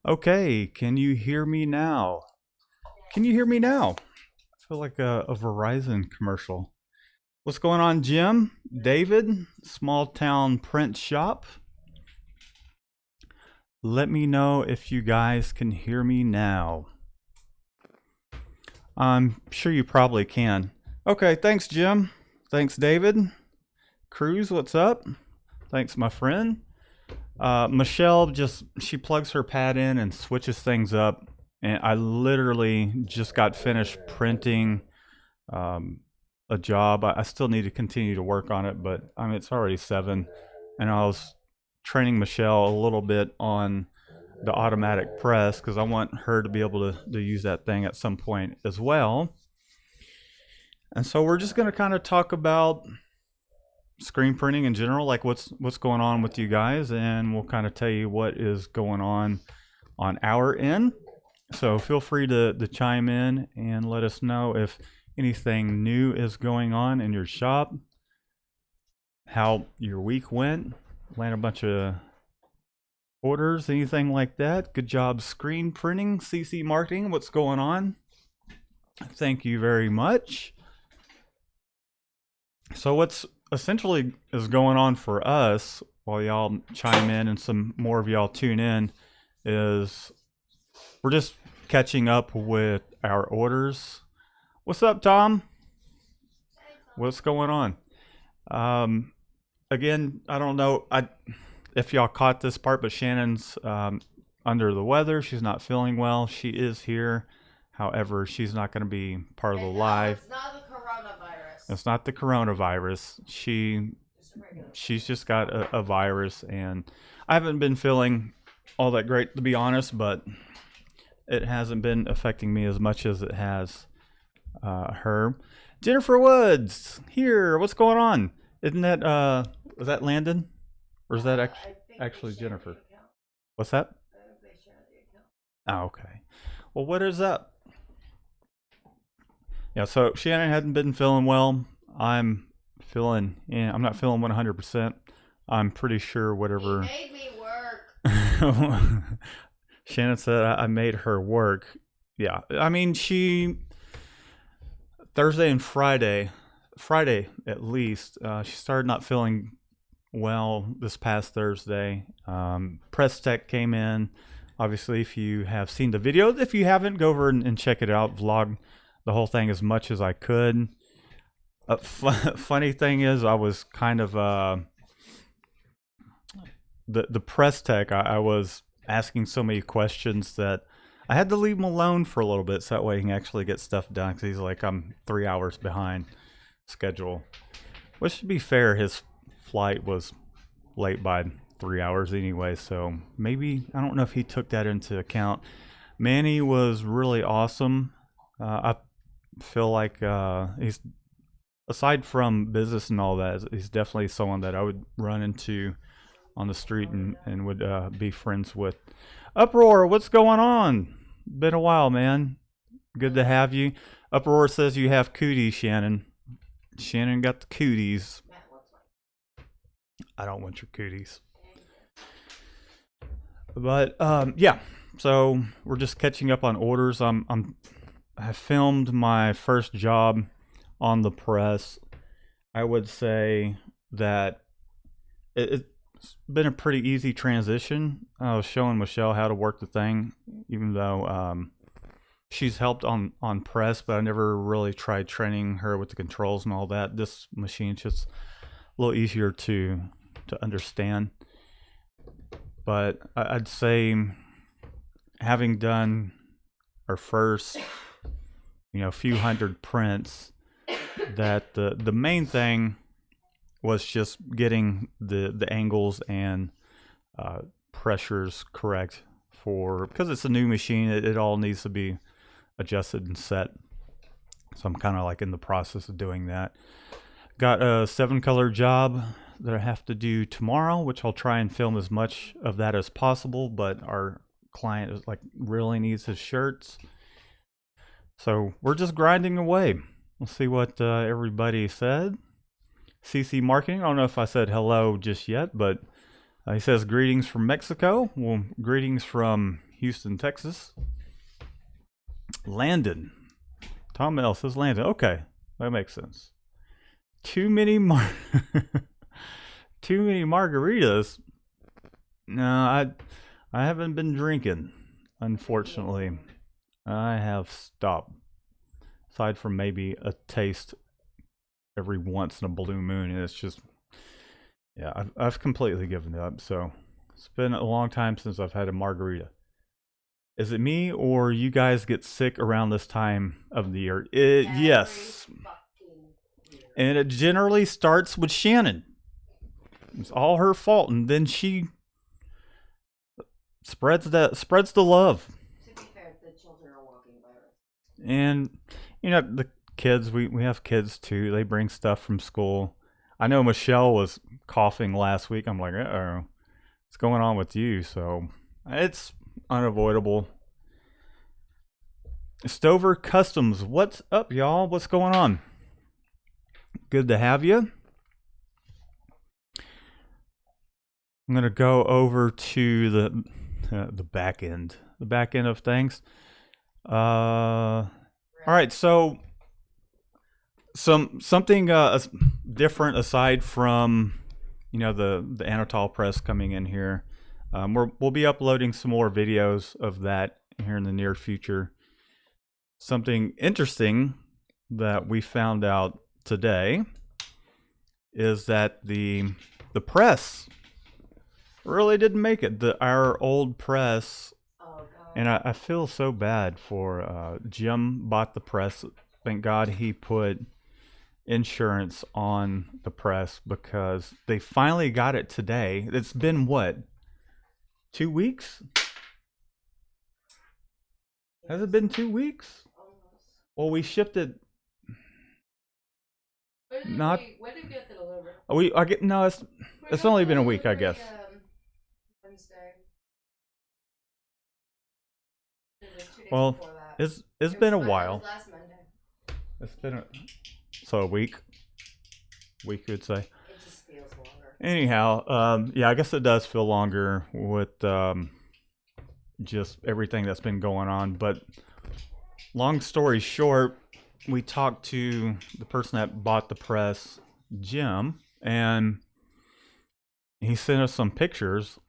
Okay, can you hear me now? Can you hear me now? I feel like a Verizon commercial. What's going on, Jim? David, small town print shop. Let me know if you guys can hear me now. I'm sure you probably can. Okay, thanks, Jim. Thanks, David. Cruz, what's up? Thanks, my friend. Michelle she plugs her pad in and switches things up. And I literally just got finished printing um, a job. I still need to continue to work on it, but I mean, it's already 7. And I was training Michelle a little bit on the automatic press because I want her to be able to use that thing at some point as well. And so we're just going to kind of talk about screen printing in general, like what's going on with you guys, and we'll kind of tell you what is going on our end. So feel free to chime in and let us know if anything new is going on in your shop, how your week went, land a bunch of orders, anything like that. Good job screen printing, CC marketing, what's going on? Thank you very much. So what's essentially is going on for us while y'all chime in and some more of y'all tune in is we're just catching up with our orders. What's up, Tom? What's going on? Again, I don't know if y'all caught this part, but Shannon's under the weather. She's not feeling well. She is here. However, she's not going to be part of the live. It's not the coronavirus. It's not the coronavirus. She's just got a virus, and I haven't been feeling all that great, to be honest, but it hasn't been affecting me as much as it has her. Jennifer Woods here. What's going on? Isn't that was that Landon, or is that actually Jennifer? What's that? Oh, okay. Well, what is up? Yeah, so Shannon hadn't been feeling well. I'm not feeling 100%. I'm pretty sure whatever. He made me work. Shannon said I made her work. Yeah, I mean, Thursday and Friday at least, she started not feeling well this past Thursday. Press Tech came in. Obviously, if you have seen the video, if you haven't, go over and check it out. Vlog the whole thing as much as I could. Funny thing is, I was kind of the Press Tech. I was asking so many questions that I had to leave him alone for a little bit, so that way he can actually get stuff done. Because he's like, I'm 3 hours behind schedule. Which, to be fair, his flight was late by 3 hours anyway, so maybe, I don't know if he took that into account. Manny was really awesome. I feel like he's, aside from business and all that, he's definitely someone that I would run into on the street and would be friends with. Uproar, what's going on? Been a while, man. Good to have you. Uproar says you have cooties, Shannon. Shannon got the cooties. I don't want your cooties. But yeah, so we're just catching up on orders. I filmed my first job on the press. I would say that it's been a pretty easy transition. I was showing Michelle how to work the thing, even though she's helped on press, but I never really tried training her with the controls and all that. This machine's just a little easier to understand. But I'd say, having done our first, few hundred prints, that the main thing was just getting the angles and pressures correct because it's a new machine. It all needs to be adjusted and set. So I'm kind of like in the process of doing that. Got a 7-color job that I have to do tomorrow, which I'll try and film as much of that as possible, but our client is like really needs his shirts. So we're just grinding away. We'll see what everybody said. CC Marketing, I don't know if I said hello just yet, but he says greetings from Mexico. Well, greetings from Houston, Texas. Landon. Tom L says Landon. Okay, that makes sense. Too many too many margaritas. No, I haven't been drinking, unfortunately. I have stopped. Aside from maybe a taste every once in a blue moon, and it's just, yeah, I've completely given up. So it's been a long time since I've had a margarita. Is it me or you guys get sick around this time of the year? Yes. And it generally starts with Shannon. It's all her fault, and then she spreads the love. To be fair, the children are walking virus. And you know, the kids, we have kids too. They bring stuff from school. I know Michelle was coughing last week. I'm like, uh-oh, what's going on with you? So it's unavoidable. Stover Customs, what's up, y'all? What's going on? Good to have you. I'm gonna go over to the back end of things. All right, so something different aside from, you know, the Anatol Press coming in here. We'll be uploading some more videos of that here in the near future. Something interesting that we found out today is that the press really didn't make it. Our old press. Oh, God. And I feel so bad for Jim. Bought the press. Thank God he put insurance on the press because they finally got it today. It's been what? 2 weeks? Has it been 2 weeks? Almost. Well, we shipped it. When did we get the delivery? It's only been a week, I guess. Wednesday. It was 2 days Well, before that. it's been a while. It was last Monday. It's been a week. Week, you would say. It just feels longer. Anyhow, yeah, I guess it does feel longer with just everything that's been going on. But long story short, we talked to the person that bought the press, Jim, and he sent us some pictures.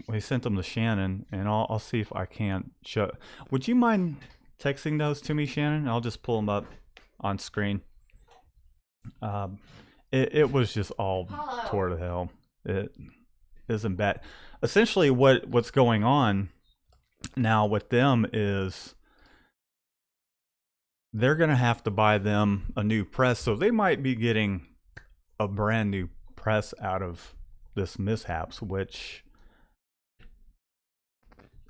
We sent them to Shannon, and I'll see if I can't show. Would you mind texting those to me, Shannon? I'll just pull them up on screen. It was just all tore to hell. It isn't bad. Essentially, what's going on now with them is they're going to have to buy them a new press, so they might be getting a brand new press out of this mishaps, which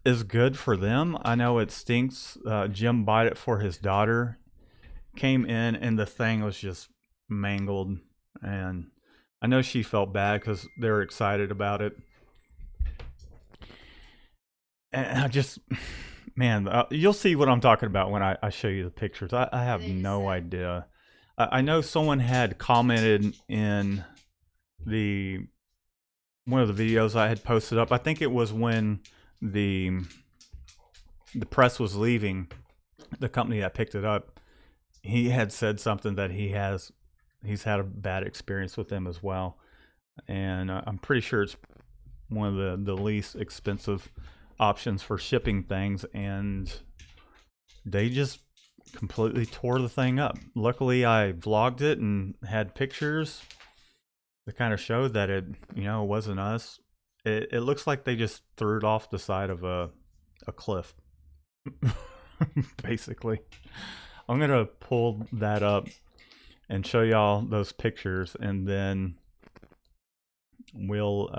is good for them. I know it stinks. Jim bought it for his daughter. Came in and the thing was just mangled, and I know she felt bad because they were excited about it. And I just, man, you'll see what I'm talking about when I show you the pictures. I have no idea. I know someone had commented in one of the videos I had posted up. I think it was when the press was leaving the company that picked it up. He had said something that he's had a bad experience with them as well, and I'm pretty sure it's one of the least expensive options for shipping things, and they just completely tore the thing up. Luckily, I vlogged it and had pictures that kind of showed that it wasn't us. It looks like they just threw it off the side of a cliff, basically. I'm gonna pull that up and show y'all those pictures, and then we'll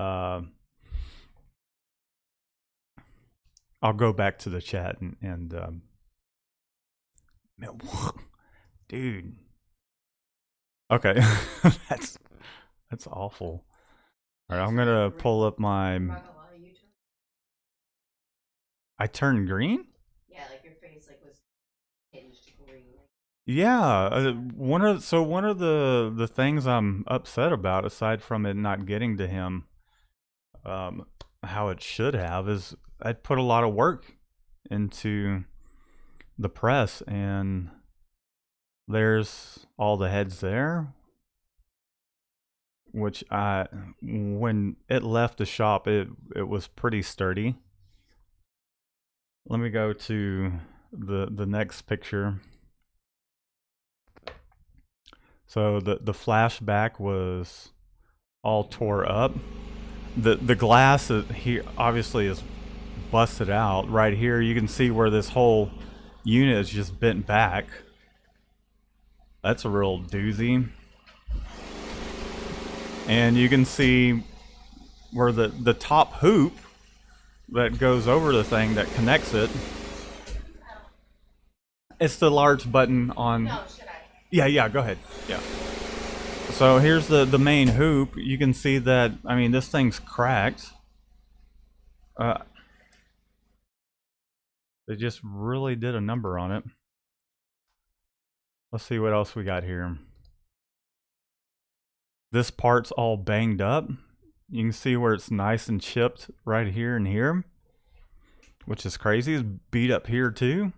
I'll go back to the chat and man, dude. Okay, that's awful. All right, I'm gonna pull up my. I turned green. Yeah, like your face like was tinged green. Yeah, one of the things I'm upset about, aside from it not getting to him, how it should have, is I'd put a lot of work into the press, and there's all the heads there, which when it left the shop, it was pretty sturdy. Let me go to the next picture. So the flashback was all tore up. The glass here obviously is busted out. Right here you can see where this whole unit is just bent back. That's a real doozy. And you can see where the top hoop that goes over the thing that connects it. It's the large button on. No, should I? Yeah, go ahead. Yeah. So here's the main hoop. You can see that, I mean, this thing's cracked. They just really did a number on it. Let's see what else we got here. This part's all banged up. You can see where it's nice and chipped right here and here, which is crazy. It's beat up here too.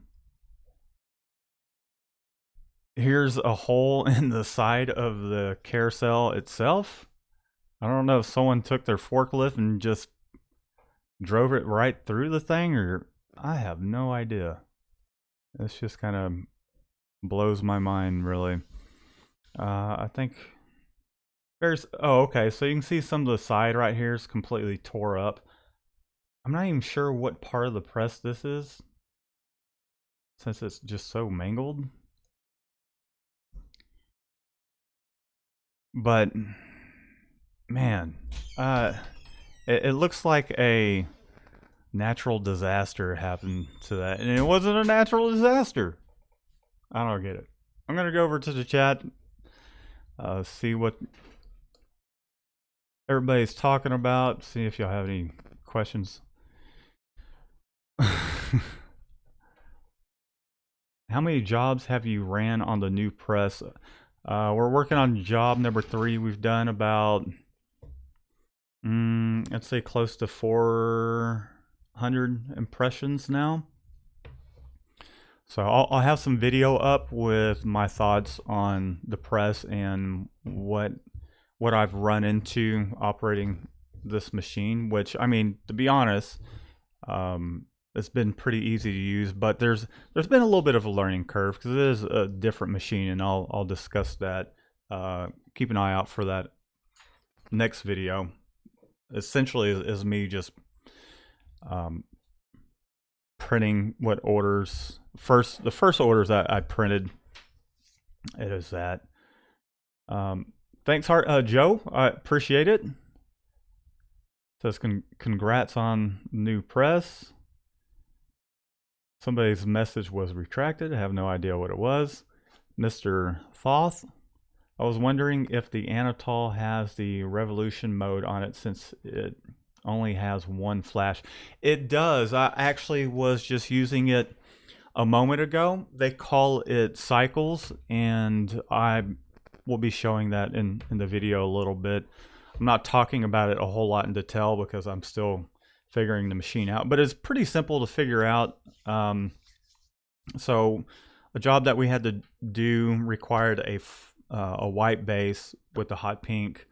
Here's a hole in the side of the carousel itself. I don't know if someone took their forklift and just drove it right through the thing, or I have no idea. This just kind of blows my mind, really. I think there's, oh, okay, so you can see some of the side right here is completely tore up. I'm not even sure what part of the press this is, since it's just so mangled. But man, it looks like a natural disaster happened to that, and it wasn't a natural disaster. I don't get it. I'm gonna go over to the chat, see what everybody's talking about, see if y'all have any questions. How many jobs have you ran on the new press? We're working on job number 3. We've done about, let's say close to 400 impressions now. So I'll have some video up with my thoughts on the press and what I've run into operating this machine, which, I mean, to be honest, it's been pretty easy to use, but there's been a little bit of a learning curve because it is a different machine, and I'll discuss that. Keep an eye out for that next video. Essentially is me just printing what orders the first orders that I printed. It is that. Thanks, Joe. I appreciate it. Says congrats on new press. Somebody's message was retracted. I have no idea what it was. Mr. Thoth, I was wondering if the Anatol has the revolution mode on it since it only has one flash. It does. I actually was just using it a moment ago. They call it cycles, and I will be showing that in the video a little bit. I'm not talking about it a whole lot in detail because I'm still figuring the machine out, but it's pretty simple to figure out. So a job that we had to do required a white base with the hot pink,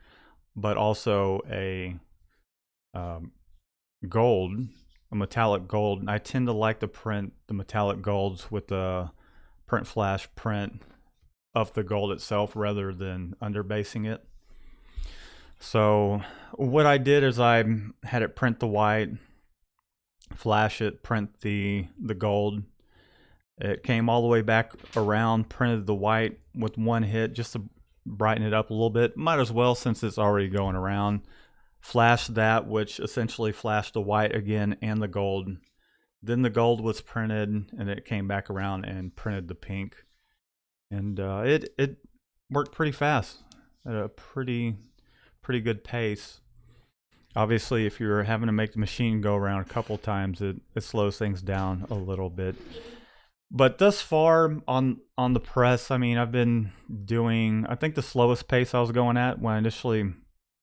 but also a gold, a metallic gold. And I tend to like to print the metallic golds with the print flash print of the gold itself rather than underbasing it. So what I did is I had it print the white, flash it, print the gold. It came all the way back around, printed the white with one hit just to brighten it up a little bit. Might as well since it's already going around. Flashed that, which essentially flashed the white again and the gold. Then the gold was printed and it came back around and printed the pink. And it worked pretty fast at a pretty good pace. Obviously, if you're having to make the machine go around a couple times, it slows things down a little bit. But thus far on the press, I mean, I've been doing, I think the slowest pace I was going at when I initially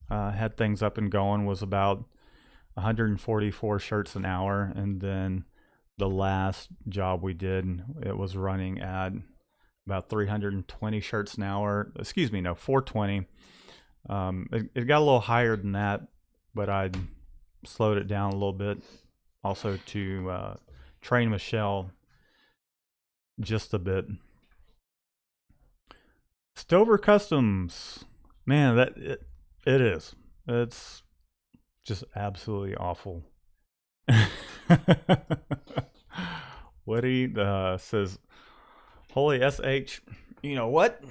had things up and going was about 144 shirts an hour, and then the last job we did, it was running at about 320 shirts an hour. Excuse me, no, 420. It got a little higher than that, but I slowed it down a little bit also to train Michelle just a bit. Stover Customs, man, it is. It's just absolutely awful. Woody says, "Holy sh, you know what?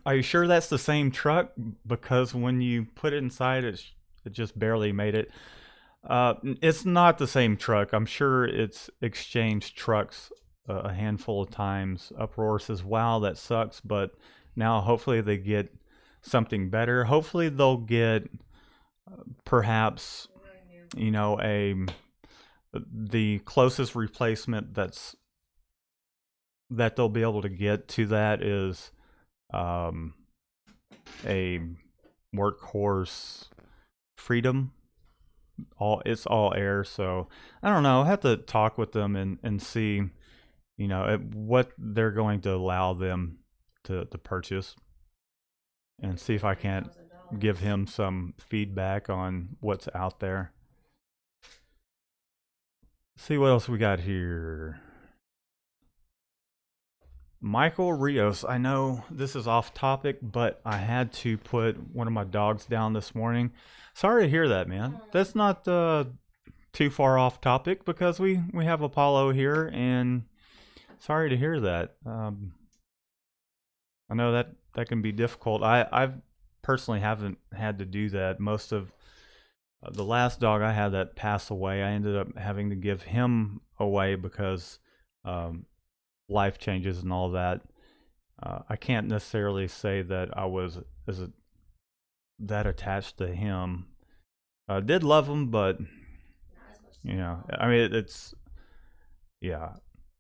Are you sure that's the same truck? Because when you put it inside, it just barely made it. It's not the same truck. I'm sure it's exchanged trucks a handful of times." Uproar says, "Wow, that sucks, but now hopefully they get something better. Hopefully they'll get perhaps, you know, the closest replacement that they'll be able to get to that is a Workhorse Freedom. It's all air, so I don't know. I have to talk with them and see, you know, what they're going to allow them to purchase, and see if I can't give him some feedback on what's out there. Let's see what else we got here. Michael Rios, I know this is off topic, but I had to put one of my dogs down this morning. Sorry to hear that, man. That's not too far off topic because we have Apollo here, and sorry to hear that. I know that can be difficult. I've personally haven't had to do that. Most of the last dog I had that passed away, I ended up having to give him away because life changes and all that. I can't necessarily say that I was that attached to him. I did love him, but you know, I mean, it's yeah.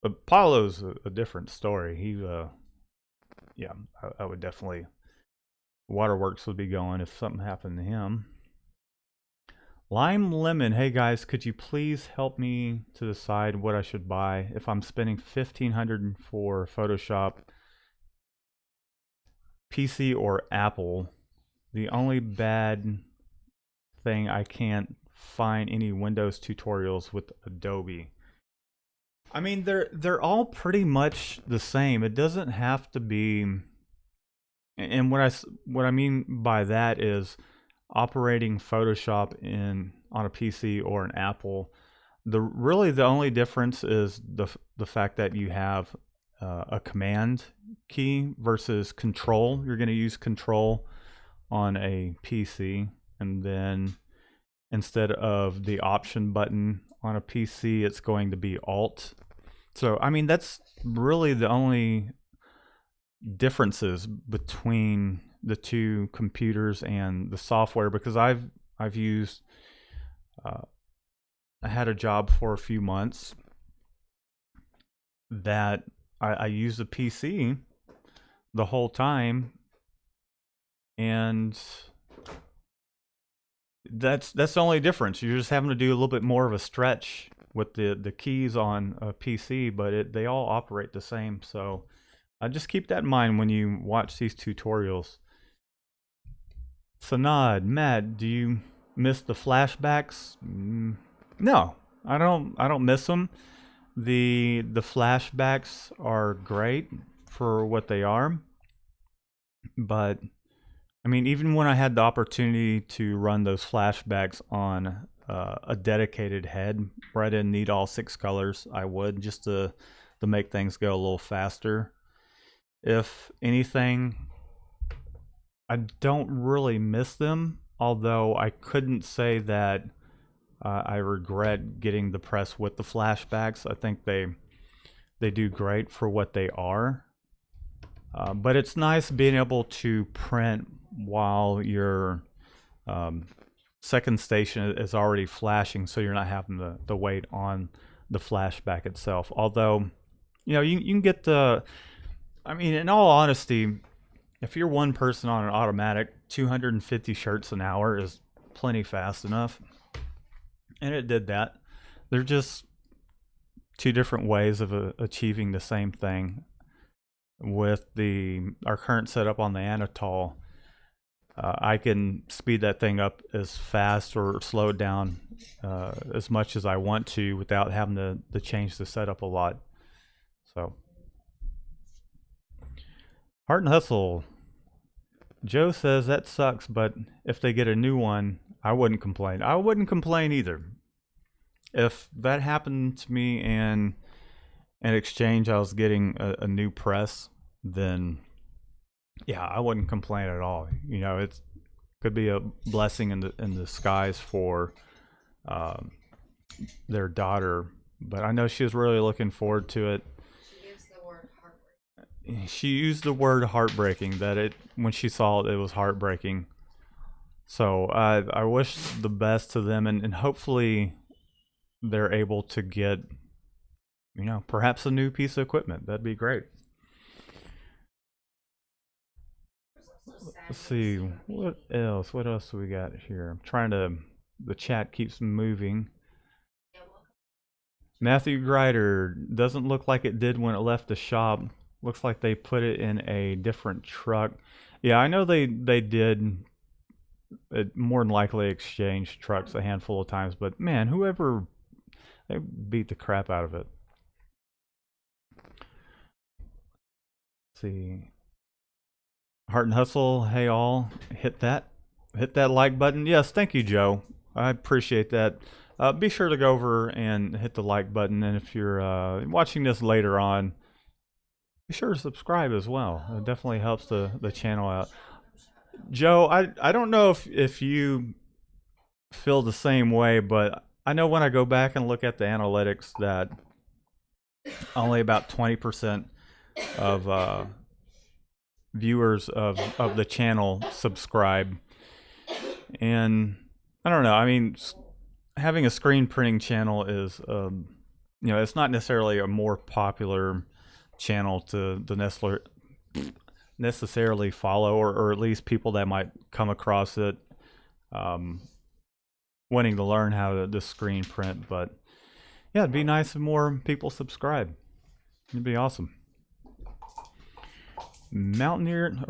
Apollo's a different story. He, yeah, I would definitely. Waterworks would be going if something happened to him. Lime Lemon, hey guys, could you please help me to decide what I should buy if I'm spending $1,500 for Photoshop, PC or Apple? The only bad thing, I can't find any Windows tutorials with Adobe. I mean, they're all pretty much the same. It doesn't have to be, and what I mean by that is operating Photoshop on a PC or an Apple. The only difference is the fact that you have a command key versus control. You're going to use control on a PC, and then instead of the option button on a PC, it's going to be Alt. So I mean, that's really the only differences between the two computers and the software, because I've used I had a job for a few months that I used a PC the whole time, and that's the only difference. You're just having to do a little bit more of a stretch with the keys on a PC, but they all operate the same. So just keep that in mind when you watch these tutorials. Sanad, Matt, do you miss the flashbacks? No, I don't miss them. The flashbacks are great for what they are, but I mean, even when I had the opportunity to run those flashbacks on a dedicated head where I didn't need all 6 colors, I would, just to make things go a little faster. If anything, I don't really miss them, although I couldn't say that I regret getting the press with the flashbacks. I think they do great for what they are. But it's nice being able to print while your second station is already flashing, so you're not having to wait on the flashback itself. Although, you know, you can get the, I mean, in all honesty, if you're one person on an automatic, 250 shirts an hour is plenty fast enough. And it did that. They're just two different ways of achieving the same thing. With our current setup on the Anatol, I can speed that thing up as fast or slow it down as much as I want to without having to change the setup a lot. So, Heart and Hustle. Joe says that sucks, but if they get a new one, I wouldn't complain. I wouldn't complain either. If that happened to me and in exchange I was getting a new press, then yeah, I wouldn't complain at all. You know, it could be a blessing in disguise for their daughter, but I know she was really looking forward to it. She used the word heartbreaking. She used the word heartbreaking, that it when she saw it, it was heartbreaking. So I wish the best to them, and hopefully they're able to get, you know, perhaps a new piece of equipment. That'd be great. Let's see, what else? What else do we got here? I'm trying to. The chat keeps moving. Matthew Grider, doesn't look like it did when it left the shop. Looks like they put it in a different truck. Yeah, I know they did. It more than likely exchanged trucks a handful of times, but man, whoever, they beat the crap out of it. Let's see. Heart and Hustle, hey all, hit that like button. Yes, thank you, Joe. I appreciate that. Be sure to go over and hit the like button, and if you're watching this later on, be sure to subscribe as well. It definitely helps the channel out. Joe, I don't know if you feel the same way, but I know when I go back and look at the analytics that only about 20% of viewers of the channel subscribe. And I don't know, I mean, having a screen printing channel is, you know, it's not necessarily a more popular channel to necessarily follow, or at least people that might come across it wanting to learn how to screen print. But yeah, it'd be nice if more people subscribe. It'd be awesome. Mountain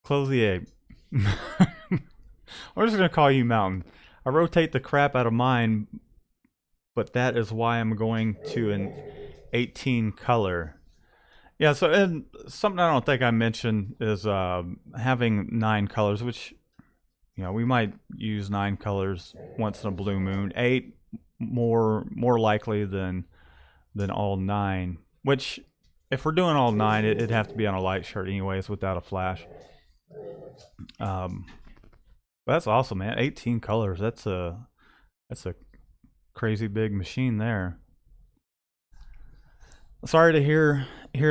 Closier. I'm just gonna call you Mountain. I rotate the crap out of mine, but that is why I'm going to an 18 color. Yeah, so and something I don't think I mentioned is having 9 colors, which, you know, we might use 9 colors once in a blue moon. 8 more likely than all 9. Which, if we're doing all 9, it'd have to be on a light shirt anyways, without a flash. That's awesome, man. 18 colors. That's a crazy big machine there. Sorry to hear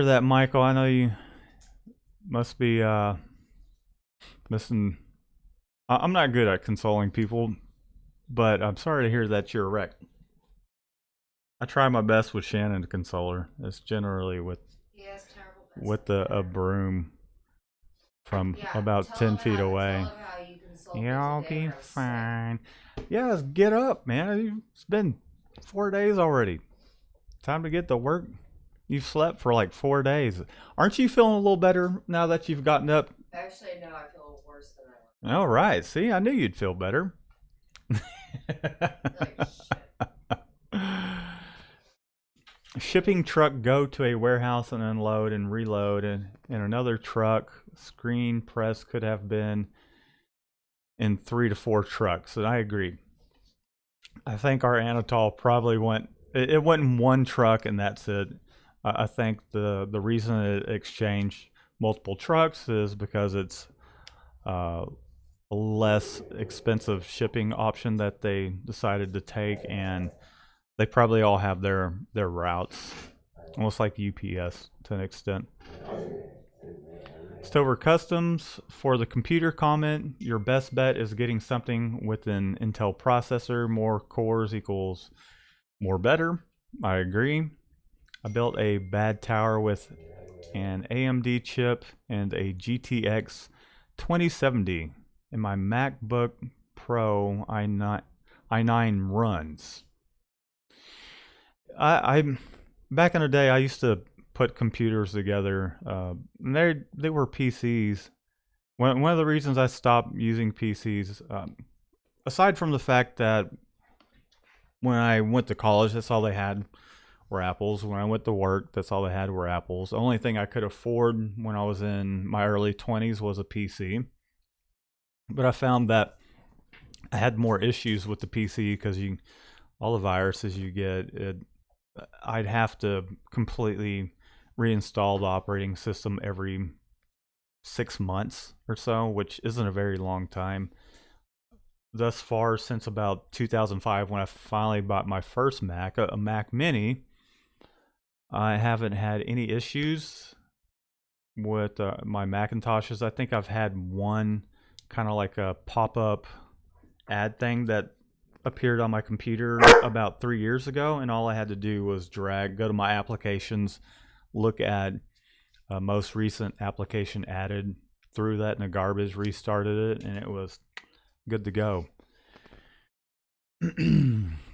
that, Michael. I know you must be missing. I'm not good at consoling people, but I'm sorry to hear that you're wrecked. I try my best with Shannon to console her. It's generally with a broom from about 10 feet away. Yeah, I'll be fine. Yeah, get up, man. It's been 4 days already. Time to get to work. You've slept for like 4 days. Aren't you feeling a little better now that you've gotten up? Actually, no, I feel worse than I was. All right. See, I knew you'd feel better. Like shit. Shipping truck go to a warehouse and unload and reload, and in another truck. Screen press could have been in 3 to 4 trucks, and I agree. I think our Anatol probably went in one truck, and that's it. I think the reason it exchanged multiple trucks is because it's a less expensive shipping option that they decided to take, and they probably all have their routes, almost like UPS to an extent. Stover Customs, for the computer comment, your best bet is getting something with an Intel processor. More cores equals more better. I agree. I built a bad tower with an AMD chip and a GTX 2070, and my MacBook Pro i9 runs. I back in the day I used to put computers together. And they were PCs. One of the reasons I stopped using PCs, aside from the fact that when I went to college, that's all they had were apples. When I went to work, that's all they had were apples. The only thing I could afford when I was in my early 20s was a PC. But I found that I had more issues with the PC because all the viruses you get, I'd have to completely reinstall the operating system every 6 months or so, which isn't a very long time. Thus far, since about 2005, when I finally bought my first Mac, a Mac Mini, I haven't had any issues with my Macintoshes. I think I've had one kind of like a pop-up ad thing that appeared on my computer about 3 years ago, and all I had to do was go to my applications, look at most recent application added, threw that in the garbage, restarted it, and it was good to go.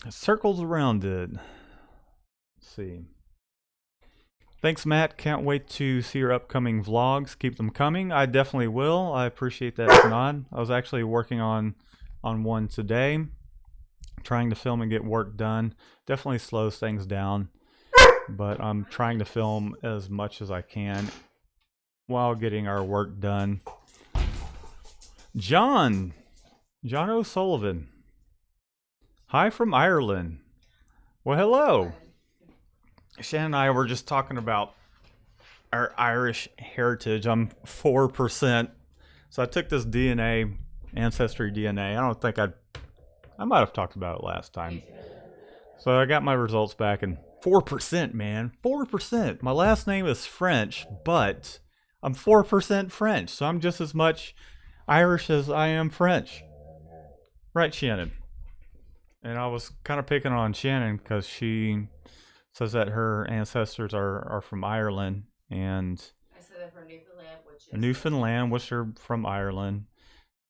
Circles around it. Let's see. Thanks, Matt. Can't wait to see your upcoming vlogs. Keep them coming. I definitely will. I appreciate that nod. I was actually working on one today, trying to film and get work done. Definitely slows things down, but I'm trying to film as much as I can while getting our work done. John O'Sullivan. Hi from Ireland. Well, hello. Shannon and I were just talking about our Irish heritage. I'm 4%. So I took this ancestry DNA. I might have talked about it last time. So I got my results back, and 4%, man. 4%. My last name is French, but I'm 4% French. So I'm just as much Irish as I am French. Right, Shannon? And I was kind of picking on Shannon because she says that her ancestors are from Ireland, and I said that for Newfoundland, which are from Ireland.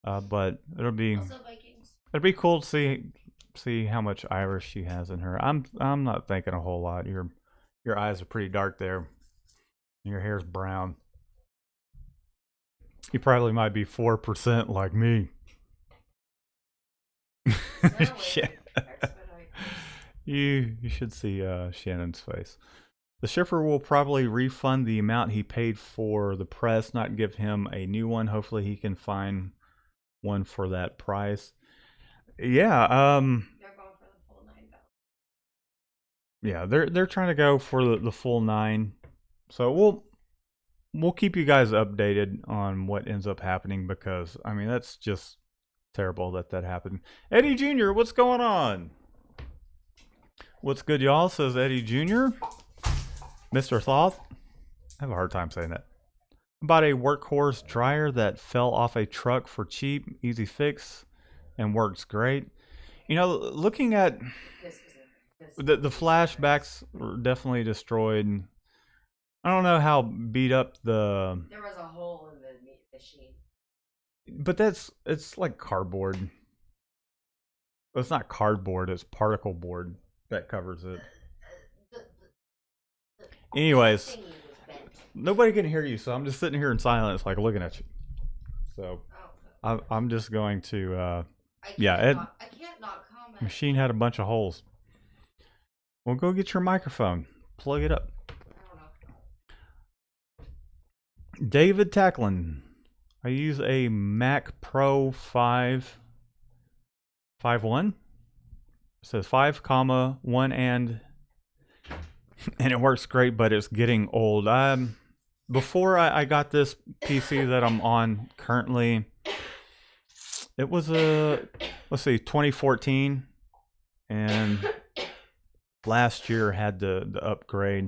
But also Vikings. it'd be cool to see how much Irish she has in her. I'm not thinking a whole lot. Your eyes are pretty dark there. Your hair's brown. You probably might be 4% like me. You should see Shannon's face. The shipper will probably refund the amount he paid for the press, not give him a new one. Hopefully he can find one for that price. Yeah, they're going for the full 9,000. Yeah, they're trying to go for the full 9. So we'll keep you guys updated on what ends up happening, because I mean that's just terrible that happened. Eddie Jr., what's going on? What's good, y'all? Says Eddie Jr. Mr. Thoth. I have a hard time saying that. About a workhorse dryer that fell off a truck for cheap, easy fix, and works great. You know, looking at the flashbacks were definitely destroyed. I don't know how beat up There was a hole in the machine. But it's like cardboard. It's not cardboard, it's particle board that covers it. Anyways, nobody can hear you, so I'm just sitting here in silence, like looking at you. So I'm just going to I can't not comment. Machine had a bunch of holes. Well, go get your microphone, plug it up. I don't know. David Tacklin. I use a Mac Pro 5.1. It says 5.1 and it works great, but it's getting old. Before I got this PC that I'm on currently, it was let's see, 2014, and last year had the upgrade.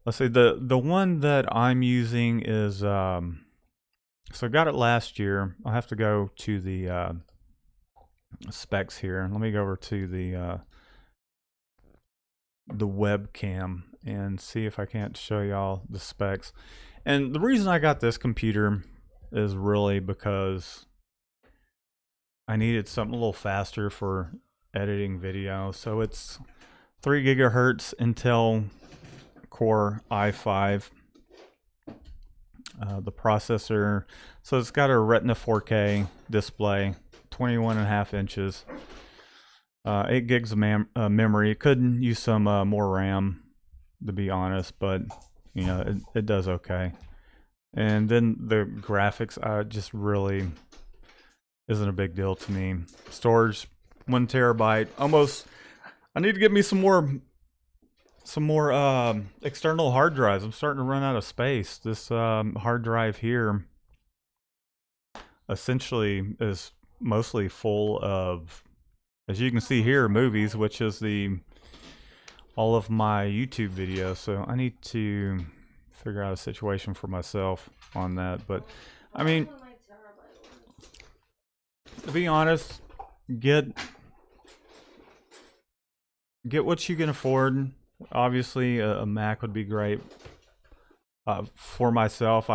Let's see, the one that I'm using is so I got it last year. I'll have to go to the specs here. Let me go over to the webcam and see if I can't show y'all the specs. And the reason I got this computer is really because I needed something a little faster for editing video. So it's 3 gigahertz Intel Core i5. The processor, so it's got a Retina 4K display, 21.5 inches, 8 gigs of memory. It could use some more RAM, to be honest, but you know it does okay. And then the graphics, just really isn't a big deal to me. Storage, 1 terabyte, almost. I need to get me some more external hard drives. I'm starting to run out of space. This hard drive here essentially is mostly full of, as you can see here, movies, which is all of my YouTube videos. So I need to figure out a situation for myself on that. But I mean, to be honest, get what you can afford. Obviously, a Mac would be great. For myself,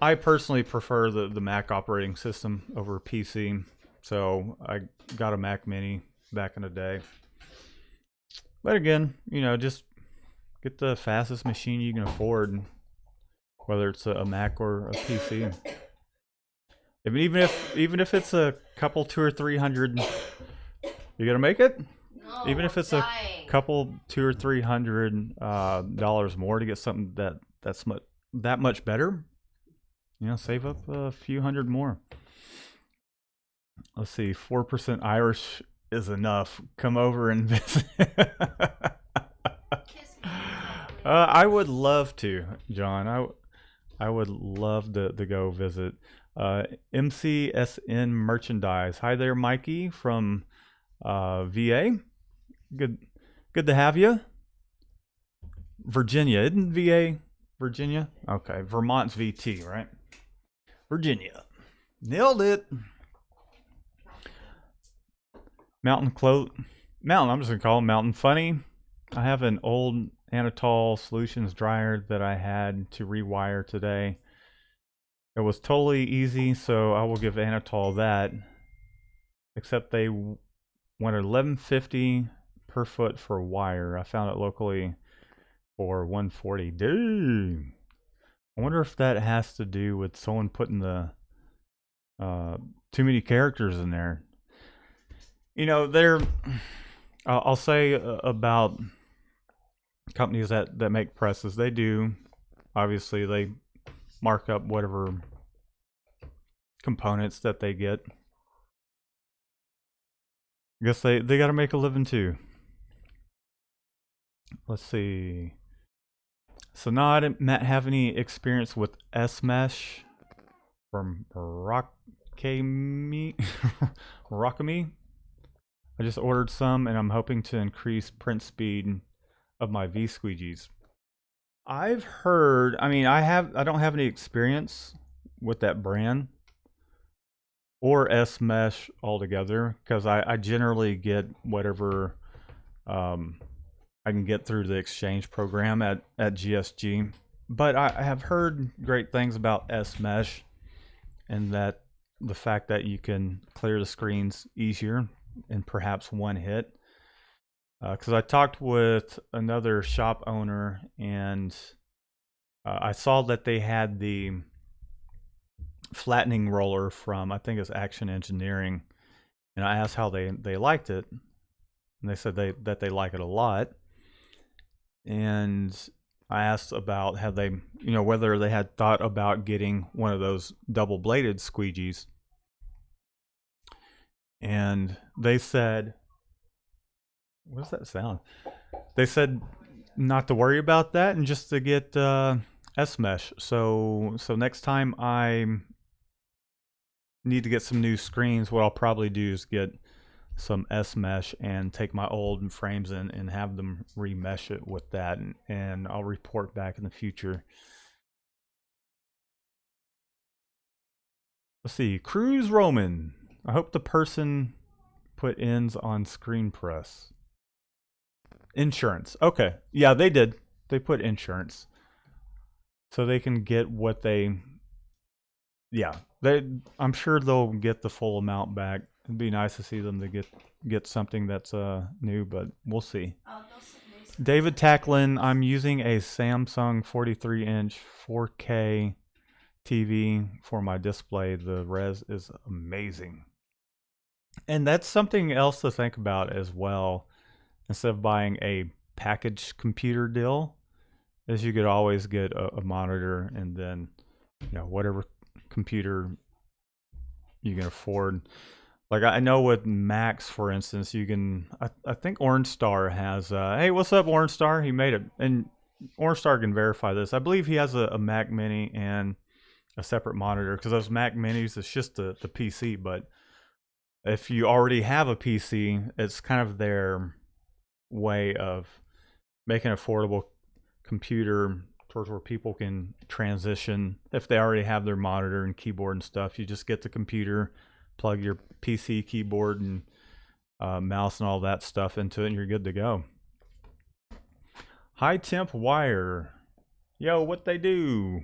I personally prefer the Mac operating system over PC. So I got a Mac Mini back in the day. But again, you know, just get the fastest machine you can afford, whether it's a Mac or a PC. Even if it's a couple, 200 or 300, you gonna make it. No, Even if it's dying. a couple, $200 or $300 more to get something that's that much better, you know, save up a few hundred more. Let's see, 4% Irish is enough. Come over and visit. Kiss me. I would love to, John. I would love to go visit. MCSN Merchandise. Hi there, Mikey from VA. Good to have you. Virginia, isn't VA Virginia? Okay, Vermont's VT, right? Virginia, nailed it. Mountain. I'm just gonna call him Mountain Funny. I have an old Anatol Solutions dryer that I had to rewire today. It was totally easy, so I will give Anatol that. Except they wanted $11.50 per foot for wire. I found it locally for $140. Dude, I wonder if that has to do with someone putting the too many characters in there. You know, I'll say about companies that make presses. They do, obviously, they mark up whatever components that they get. I guess they got to make a living too. Let's see. So now I didn't have any experience with S-Mesh from Rockame. Rockame. I just ordered some and I'm hoping to increase print speed of my V squeegees. I've heard, I mean, I don't have any experience with that brand or S-Mesh altogether, because I generally get whatever I can get through the exchange program at GSG. But I have heard great things about S-Mesh, and that the fact that you can clear the screens easier in perhaps one hit. Because I talked with another shop owner, and I saw that they had the flattening roller from, I think it's Action Engineering, and I asked how they liked it, and they said that they like it a lot. And I asked about have they, you know, whether they had thought about getting one of those double bladed squeegees, and they said, what does that sound? They said not to worry about that and just to get S-Mesh. So next time I need to get some new screens, what I'll probably do is get some S-Mesh and take my old frames and have them remesh it with that, and I'll report back in the future. Let's see, Cruise Roman. I hope the person put ends on screen press. Insurance. Okay. Yeah, they did. They put insurance. So they can get what they, yeah, I'm sure they'll get the full amount back It'd be nice to see them to get something that's new, but we'll see. David Tacklin, I'm using a Samsung 43-inch 4K TV for my display. The res is amazing. And that's something else to think about as well. Instead of buying a packaged computer deal, is you could always get a monitor and then whatever computer you can afford. Like I know with Macs, for instance, you can. I think Orange Star has. Hey, what's up, Orange Star? He made it, and Orange Star can verify this. I believe he has a Mac Mini and a separate monitor because those Mac Minis, it's just the PC. But if you already have a PC, it's kind of their way of making an affordable computer towards where people can transition. If they already have their monitor and keyboard and stuff, you just get the computer, plug your PC keyboard and mouse and all that stuff into it, and you're good to go. High temp wire. Yo, what they do?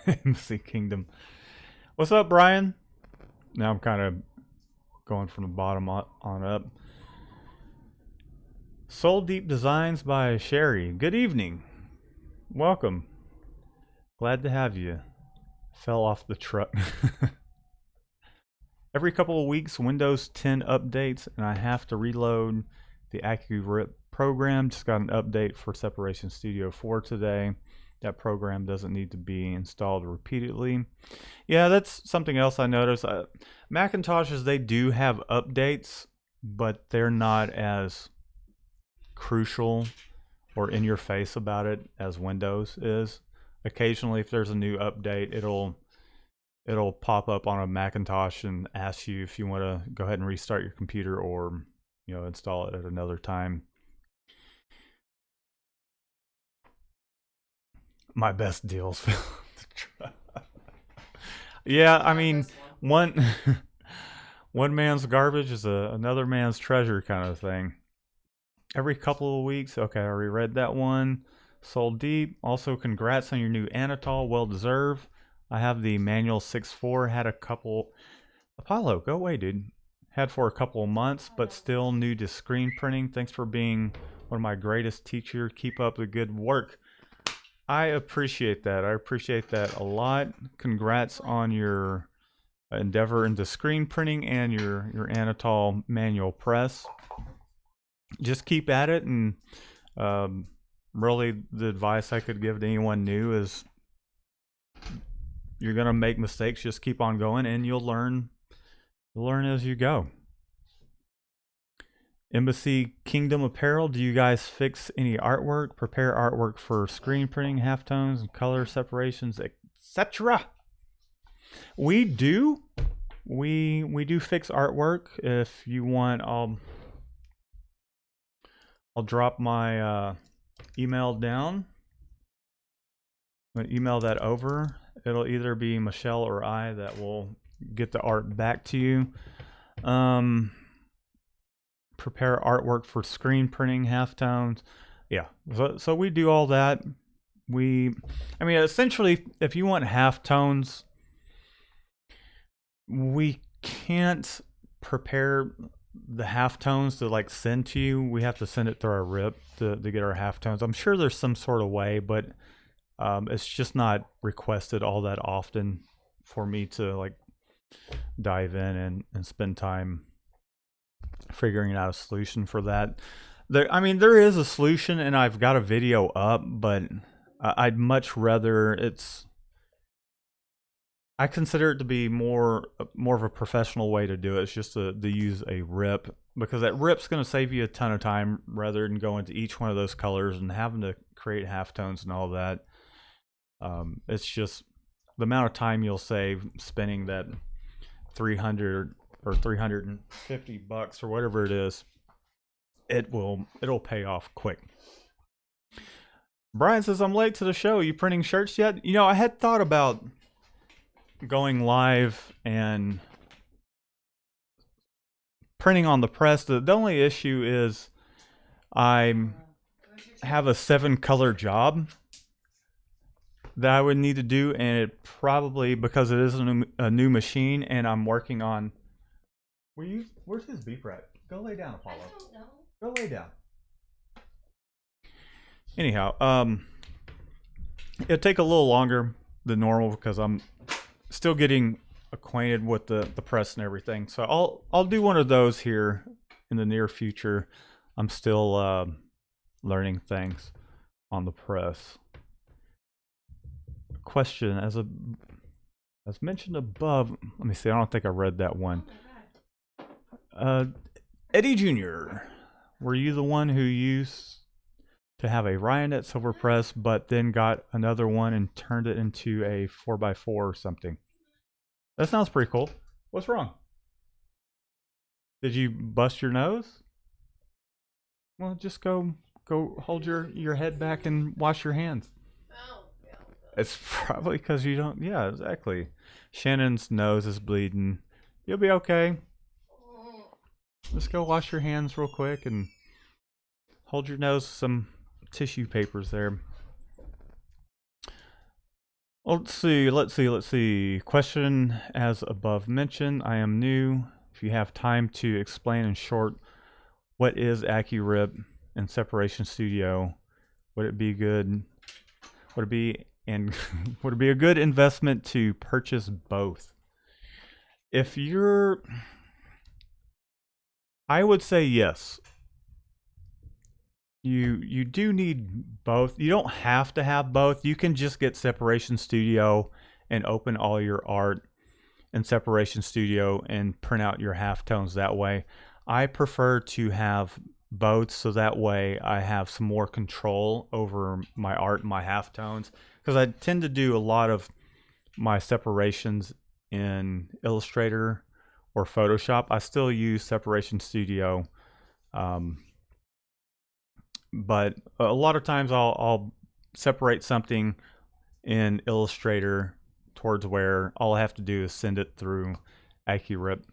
MC Kingdom. What's up, Brian? Now I'm kind of going from the bottom on up. Soul Deep Designs by Sherry. Good evening. Welcome. Glad to have you. Fell off the truck. Every couple of weeks, Windows 10 updates, and I have to reload the AccuRip program. Just got an update for Separation Studio 4 today. That program doesn't need to be installed repeatedly. Yeah, that's something else I noticed. Macintoshes, they do have updates, but they're not as crucial or in your face about it as Windows is. Occasionally, if there's a new update, it'll pop up on a Macintosh and ask you if you want to go ahead and restart your computer or install it at another time. My best deals. Yeah, I mean, one man's garbage is another man's treasure kind of thing. Every couple of weeks. Okay, I already read that one. Soul Deep. Also, congrats on your new Anatol. Well deserved. I have the manual 6.4. Had a couple. Apollo, go away, dude. Had for a couple of months, but still new to screen printing. Thanks for being one of my greatest teachers. Keep up the good work. I appreciate that. I appreciate that a lot. Congrats on your endeavor into screen printing and your Anatol manual press. Just keep at it, and really the advice I could give to anyone new is you're going to make mistakes. Just keep on going and you'll learn as you go. Embassy Kingdom Apparel, do you guys fix any artwork, prepare artwork for screen printing, halftones, and color separations, etc.? We do. We do fix artwork. If you want, I'll drop my email down. I'm going to email that over. It'll either be Michelle or I that will get the art back to you. Prepare artwork for screen printing, halftones. Yeah, so we do all that. Essentially, if you want halftones, we can't prepare the halftones to send to you. We have to send it through our RIP to get our halftones. I'm sure there's some sort of way, but it's just not requested all that often for me to dive in and spend time figuring out a solution for that. There is a solution, and I've got a video up, but I'd much rather I consider it to be more of a professional way to do it. It's just to use a RIP, because that RIP's going to save you a ton of time rather than going to each one of those colors and having to create halftones and all that. It's just the amount of time you'll save spending that $300 or $350 or whatever it is. It'll pay off quick. Brian says, I'm late to the show. Are you printing shirts yet? I had thought about going live and printing on the press. The only issue is I have a 7-color job that I would need to do, and it probably, because it is a new machine and I'm working on Where's his beef rat? Go lay down, I Apollo. don't know. Go lay down. Anyhow, it'll take a little longer than normal because I'm still getting acquainted with the press and everything. So I'll do one of those here in the near future. I'm still learning things on the press. Question as mentioned above. Let me see. I don't think I read that one. Oh my god. Eddie Jr., were you the one who used to have a Ryonet silver press, but then got another one and turned it into a 4x4 or something? That sounds pretty cool. What's wrong? Did you bust your nose? Well, just go hold your head back and wash your hands. Oh, yeah. It's probably because you don't. Yeah, exactly. Shannon's nose is bleeding. You'll be okay. Just go wash your hands real quick and hold your nose with some tissue papers there. Let's see. Question as above mentioned. I am new. If you have time to explain in short, what is AccuRip and Separation Studio? Would it be good? Would it be would it be a good investment to purchase both? If you're, I would say yes. You do need both. You don't have to have both. You can just get Separation Studio and open all your art in Separation Studio and print out your halftones that way. I prefer to have both so that way I have some more control over my art and my halftones, because I tend to do a lot of my separations in Illustrator or Photoshop. I still use Separation Studio, but a lot of times I'll separate something in Illustrator towards where all I have to do is send it through AccuRip.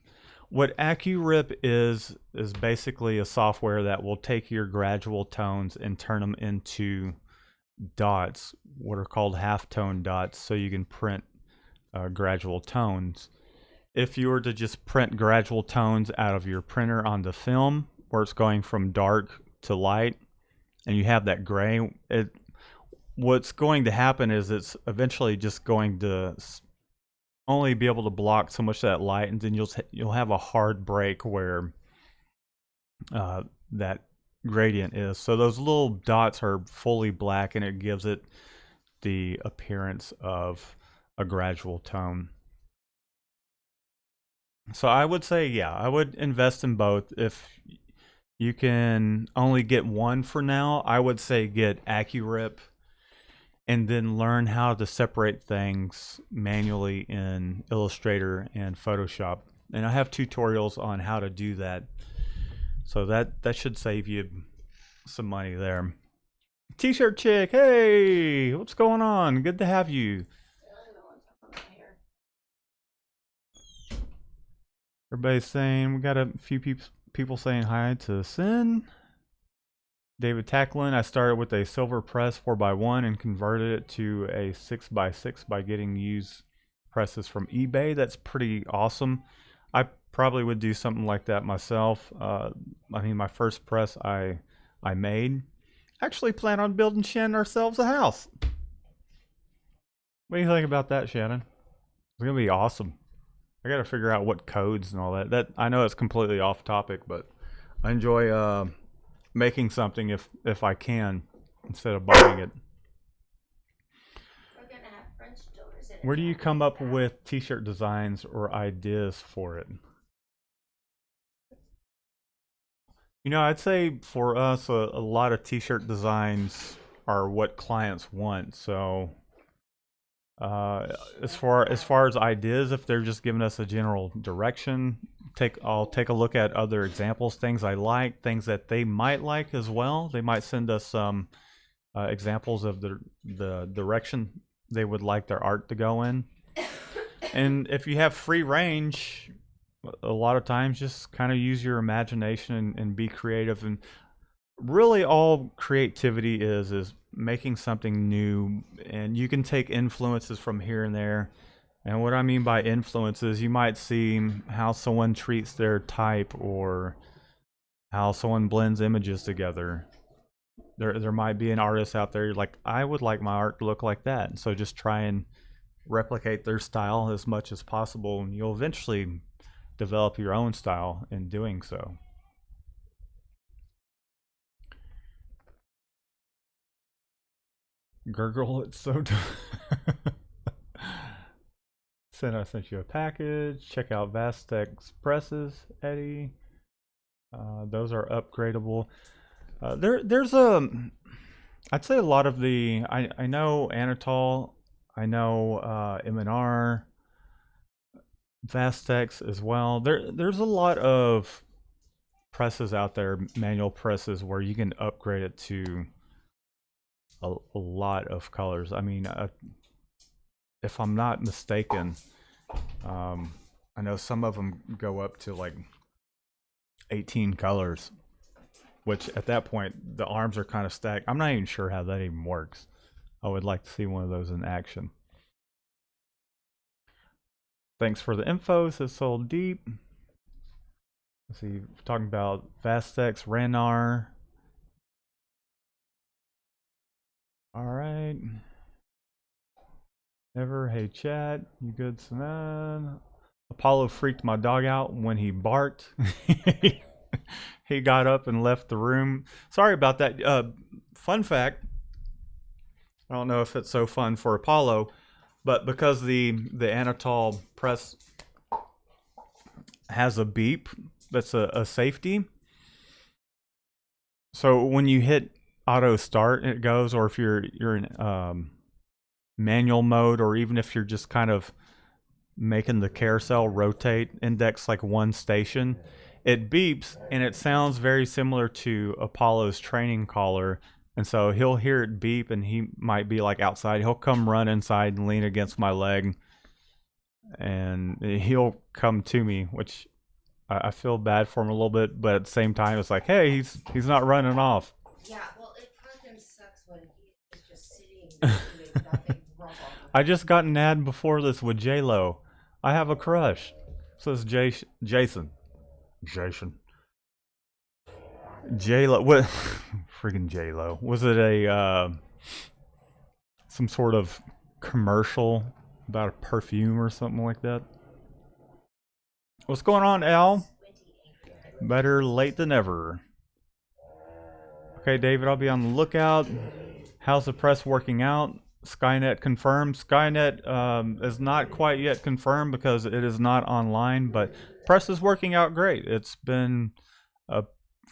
What AccuRip is basically a software that will take your gradual tones and turn them into dots, what are called halftone dots, so you can print gradual tones. If you were to just print gradual tones out of your printer onto film, where it's going from dark to light, and you have that gray, what's going to happen is it's eventually just going to only be able to block so much of that light, and then you'll have a hard break where that gradient is. So those little dots are fully black, and it gives it the appearance of a gradual tone. So I would say, yeah, I would invest in both. If you can only get one for now, I would say get AccuRip and then learn how to separate things manually in Illustrator and Photoshop. And I have tutorials on how to do that. So that should save you some money there. T-shirt chick, hey, what's going on? Good to have you. Everybody's saying, we got a few people saying hi to Sin. David Tacklin, I started with a silver press 4x1 and converted it to a 6x6 by getting used presses from eBay. That's pretty awesome. I probably would do something like that myself. I mean, my first press I made. Actually plan on building Shannon ourselves a house. What do you think about that, Shannon? It's gonna be awesome. I gotta figure out what codes and all that. That I know it's completely off topic, but I enjoy making something if I can instead of buying it. We're gonna have French doors in it. Where do you come up with t-shirt designs or ideas for it? You know, I'd say for us, a lot of t-shirt designs are what clients want. So as far as ideas, if they're just giving us a general direction, I'll take a look at other examples, things I like, things that they might like as well. They might send us some examples of the direction they would like their art to go in. And if you have free range, a lot of times just kind of use your imagination and be creative. And really all creativity is making something new, and you can take influences from here and there And what I mean by influence is you might see how someone treats their type or how someone blends images together. There might be an artist out there like, I would like my art to look like that. And so just try and replicate their style as much as possible, and you'll eventually develop your own style in doing so. Gurgle, it's so I sent you a package. Check out Vastex presses, Eddie. Those are upgradable. There's I'd say a lot of the I know Anatol, I know M&R, Vastex as well. There's a lot of presses out there, manual presses, where you can upgrade it to a lot of colors. I mean, if I'm not mistaken, I know some of them go up to like 18 colors, which at that point the arms are kind of stacked. I'm not even sure how that even works. I would like to see one of those in action. Thanks for the info, says Soul Deep. Let's see, talking about Vastex, Ranar. Alright. Never, hey chat, you good, Sanan? Apollo freaked my dog out when he barked. He got up and left the room. Sorry about that. Fun fact, I don't know if it's so fun for Apollo, but because the Anatol press has a beep that's a safety, so when you hit auto start it goes, or if you're in manual mode, or even if you're just kind of making the carousel rotate index like one station, it beeps, and it sounds very similar to Apollo's training caller. And so he'll hear it beep, and he might be like outside. He'll come run inside and lean against my leg, and he'll come to me, which I feel bad for him a little bit, but at the same time, it's like, hey, he's not running off. Yeah, well, it fucking sucks when he is just sitting doing nothing wrong. I just got an ad before this with J-Lo. I have a crush. Says Jason. J-Lo. What? Friggin' J-Lo. Was it a some sort of commercial about a perfume or something like that? What's going on, Al? Better late than never. Okay, David, I'll be on the lookout. How's the press working out? Skynet confirmed. Skynet is not quite yet confirmed because it is not online, but press is working out great. It's been a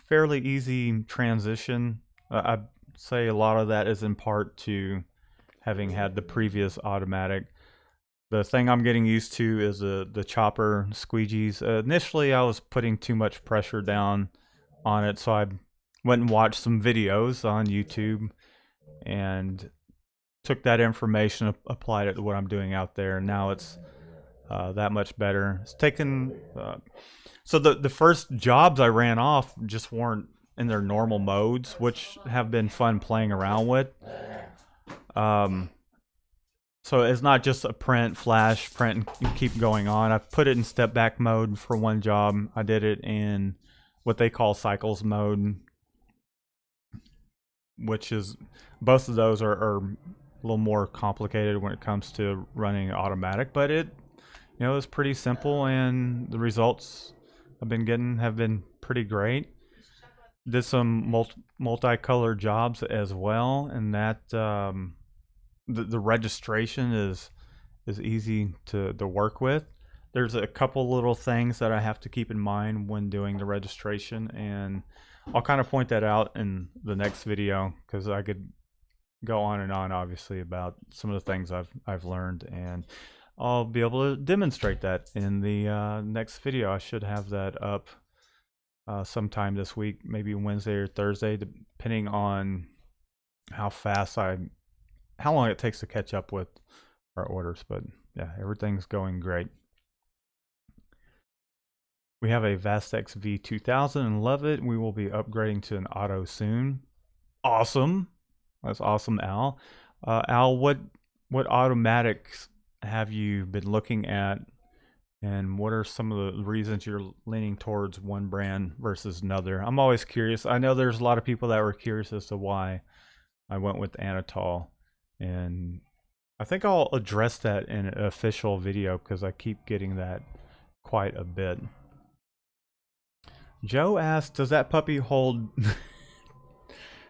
fairly easy transition. I'd say a lot of that is in part to having had the previous automatic. The thing I'm getting used to is the chopper squeegees. Initially, I was putting too much pressure down on it, so I went and watched some videos on YouTube and took that information, applied it to what I'm doing out there, and now it's that much better. It's taken... so the first jobs I ran off just weren't in their normal modes, which have been fun playing around with. So it's not just a print, flash, print, and keep going on. I've put it in step back mode for one job. I did it in what they call cycles mode, which is, both of those are a little more complicated when it comes to running automatic, but it, it's pretty simple, and the results I've been getting have been pretty great. Did some multicolored jobs as well, and that the registration is easy to work with. There's a couple little things that I have to keep in mind when doing the registration, and I'll kind of point that out in the next video, because I could go on and on, obviously, about some of the things I've learned, and I'll be able to demonstrate that in the next video. I should have that up sometime this week, maybe Wednesday or Thursday, depending on how long it takes to catch up with our orders. But yeah, everything's going great. We have a Vastex V2000 and love it. We will be upgrading to an auto soon. Awesome. That's awesome, Al. Al, what automatics have you been looking at, and what are some of the reasons you're leaning towards one brand versus another? I'm always curious. I know there's a lot of people that were curious as to why I went with Anatol, and I think I'll address that in an official video because I keep getting that quite a bit. Joe asked, does that puppy hold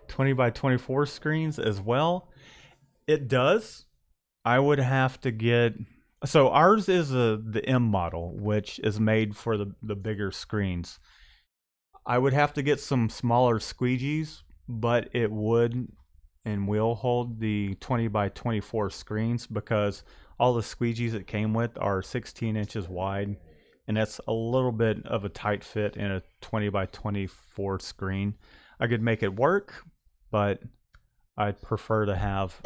20 by 24 screens as well? It does. I would have to get, so ours is the M model, which is made for the bigger screens. I would have to get some smaller squeegees, but it would and will hold the 20 by 24 screens because all the squeegees it came with are 16 inches wide, and that's a little bit of a tight fit in a 20 by 24 screen. I could make it work, but I'd prefer to have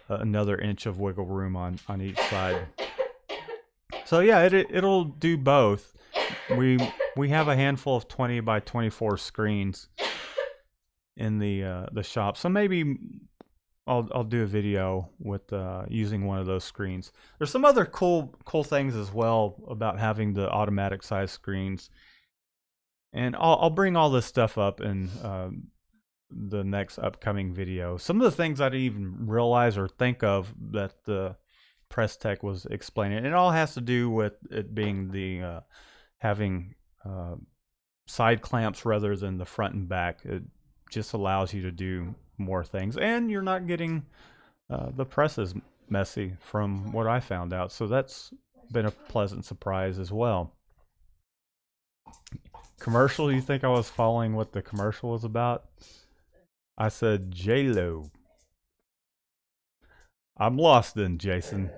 another inch of wiggle room on each side. So yeah, it'll do both. We have a handful of 20 by 24 screens in the shop, so maybe I'll do a video with using one of those screens. There's some other cool things as well about having the automatic size screens, and I'll bring all this stuff up in the next upcoming video. Some of the things I didn't even realize or think of that the press tech was explaining. It all has to do with it being the having side clamps rather than the front and back. It just allows you to do more things, and you're not getting the presses messy from what I found out. So that's been a pleasant surprise as well. Commercial, you think I was following what the commercial was about? I said J-Lo. I'm lost then, Jason.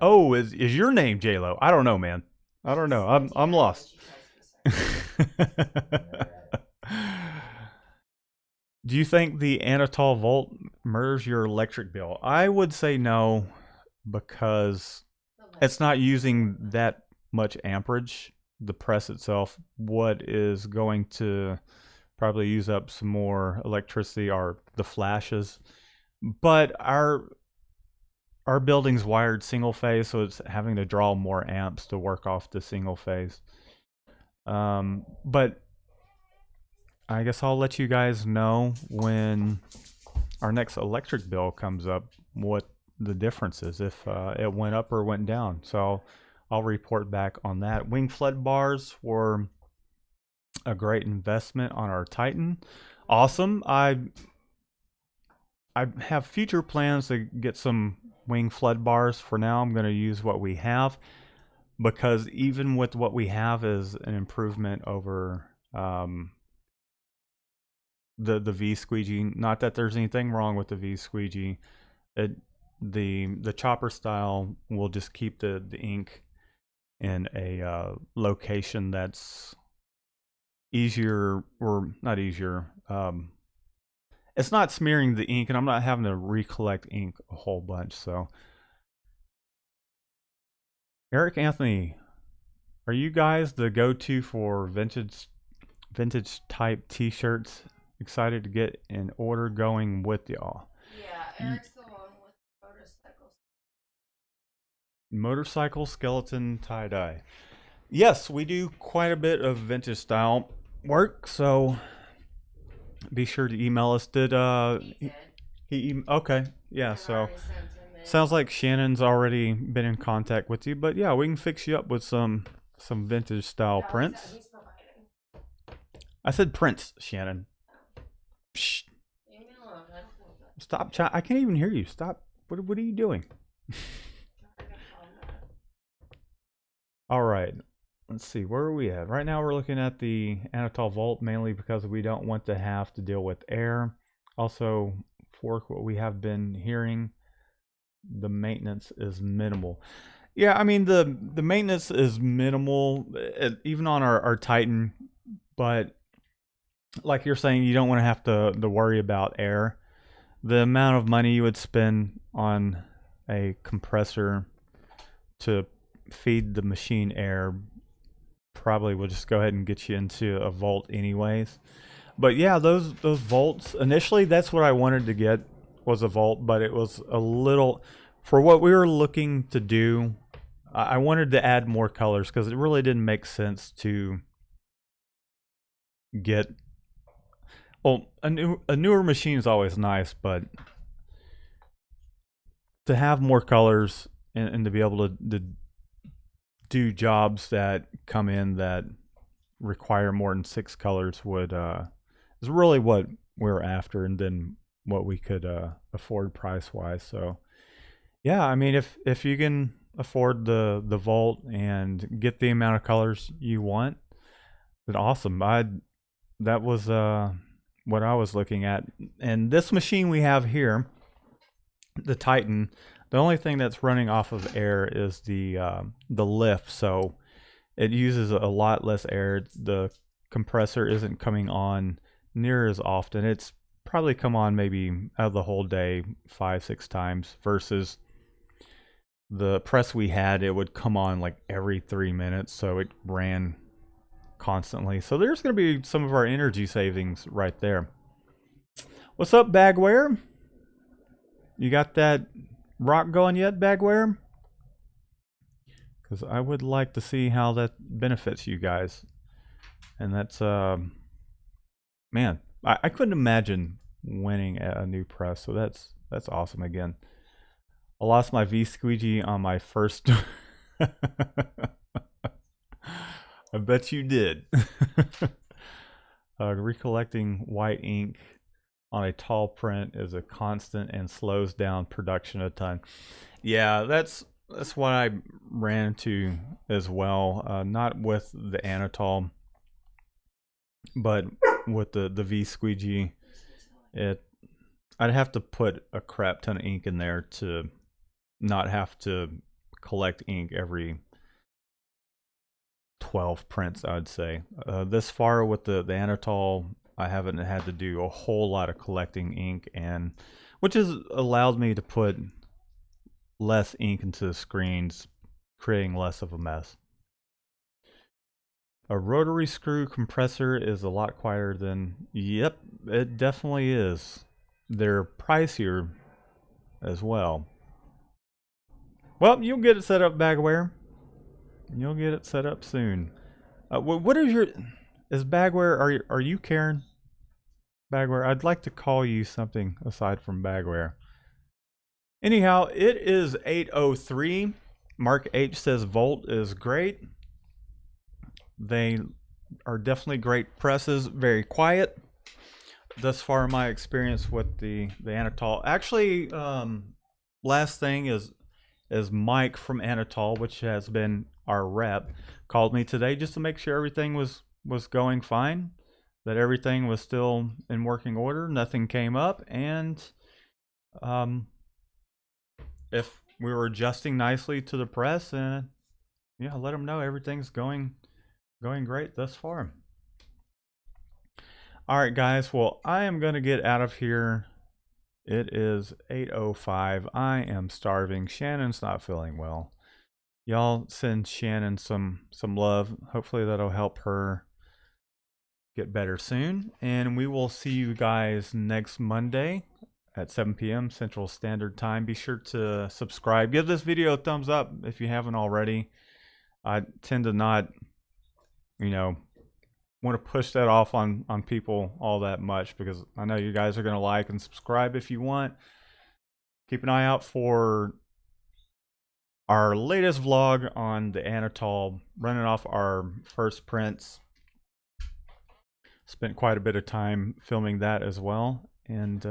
Oh, is your name J-Lo? I don't know, man. I don't know. I'm lost. Do you think the Anatol Volt murders your electric bill? I would say no, because it's not using that much amperage. The press itself, what is going to probably use up some more electricity are the flashes. But our building's wired single phase, so it's having to draw more amps to work off the single phase. But I guess I'll let you guys know when our next electric bill comes up what the difference is, if it went up or went down. So I'll report back on that. Wing flood bars were a great investment on our Titan. Awesome. I have future plans to get some wing flood bars. For now, I'm going to use what we have, because even with what we have is an improvement over the V squeegee. Not that there's anything wrong with the V squeegee. The chopper style will just keep the ink in a location that's easier, or not easier. It's not smearing the ink, and I'm not having to recollect ink a whole bunch. So, Eric Anthony, are you guys the go-to for vintage type T-shirts? Excited to get an order going with y'all. Yeah, Eric's the one with motorcycles. Motorcycle skeleton tie-dye. Yes, we do quite a bit of vintage style work, so be sure to email us. Did he okay, yeah, so sounds like Shannon's already been in contact with you, but yeah, we can fix you up with some vintage style prints. He's providing. I said prints, Shannon. Psst. Leave me alone. I don't know that. Stop, I can't even hear you. Stop. What are you doing? All right. Let's see, where are we at? Right now we're looking at the Anatol Volt, mainly because we don't want to have to deal with air. Also, for what we have been hearing, the maintenance is minimal. Yeah, I mean, the maintenance is minimal, even on our Titan, but like you're saying, you don't want to have to worry about air. The amount of money you would spend on a compressor to feed the machine air probably will just go ahead and get you into a Volt anyways. But yeah, those Volts, initially that's what I wanted to get, was a Volt, but it was a little, for what we were looking to do, I wanted to add more colors because it really didn't make sense to get. Well, a newer machine is always nice, but to have more colors and to be able to do jobs that come in that require more than 6 colors would is really what we're after, and then what we could afford price wise. So yeah, I mean, if you can afford the Volt and get the amount of colors you want, then awesome. That was what I was looking at. And this machine we have here, the Titan, the only thing that's running off of air is the lift, so it uses a lot less air. The compressor isn't coming on near as often. It's probably come on maybe out of the whole day 5-6 times, versus the press we had, it would come on like every 3 minutes, so it ran constantly. So there's going to be some of our energy savings right there. What's up, Bagware? You got that rock going yet, Bagware? Because I would like to see how that benefits you guys. And that's man, I couldn't imagine winning a new press, so that's awesome. Again, I lost my V squeegee on my first. I bet you did. Recollecting white ink on a tall print is a constant and slows down production a ton. Yeah, that's what I ran into as well. Not with the Anatol, but with the V squeegee. I'd have to put a crap ton of ink in there to not have to collect ink every 12 prints, I'd say. This far with the Anatol, I haven't had to do a whole lot of collecting ink, and which has allowed me to put less ink into the screens, creating less of a mess. A rotary screw compressor is a lot quieter than... Yep, it definitely is. They're pricier as well. Well, you'll get it set up, Bagware. You'll get it set up soon. What is your... Is Bagware... Are you Karen? Bagware, I'd like to call you something aside from Bagware. Anyhow, it is 8:03. Mark H says Volt is great. They are definitely great presses, very quiet. Thus far, my experience with the Anatol. Actually, last thing is Mike from Anatol, which has been our rep, called me today just to make sure everything was going fine, that everything was still in working order, nothing came up, and if we were adjusting nicely to the press, and yeah, let them know everything's going great thus far. All right, guys. Well, I am going to get out of here. It is 8:05. I am starving. Shannon's not feeling well. Y'all send Shannon some love. Hopefully that'll help her get better soon. And we will see you guys next Monday at 7 p.m. Central Standard Time. Be sure to subscribe. Give this video a thumbs up if you haven't already. I tend to not, want to push that off on people all that much, because I know you guys are going to like and subscribe if you want. Keep an eye out for our latest vlog on the Anatol, running off our first prints. Spent quite a bit of time filming that as well, and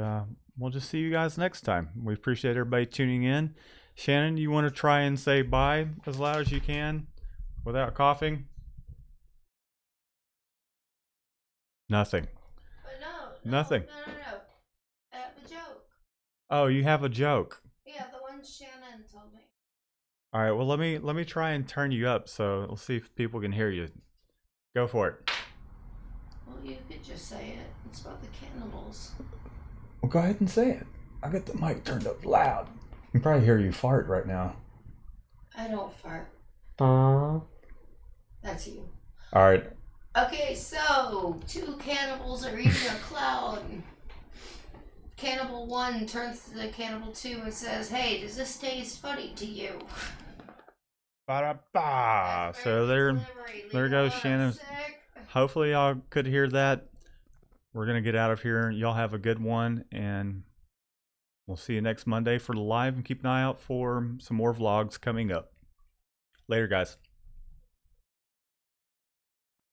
we'll just see you guys next time. We appreciate everybody tuning in. Shannon, you want to try and say bye as loud as you can without coughing? Nothing. But no. Nothing. No. I have a joke. Oh, you have a joke. Yeah, the one Shannon told me. All right. Well, let me try and turn you up, so we'll see if people can hear you. Go for it. Well, you could just say it. It's about the cannibals. Well, go ahead and say it. I got the mic turned up loud. I can probably hear you fart right now. I don't fart. That's you. All right. Okay, so 2 cannibals are eating a cloud. Cannibal 1 turns to the Cannibal 2 and says, "Hey, does this taste funny to you?" Ba-da-ba. That's So Mikey's delivery. there Leave goes alone, Shannon. I'm sick. Hopefully y'all could hear that. We're gonna get out of here. Y'all have a good one, and we'll see you next Monday for the live. And keep an eye out for some more vlogs coming up. Later, guys.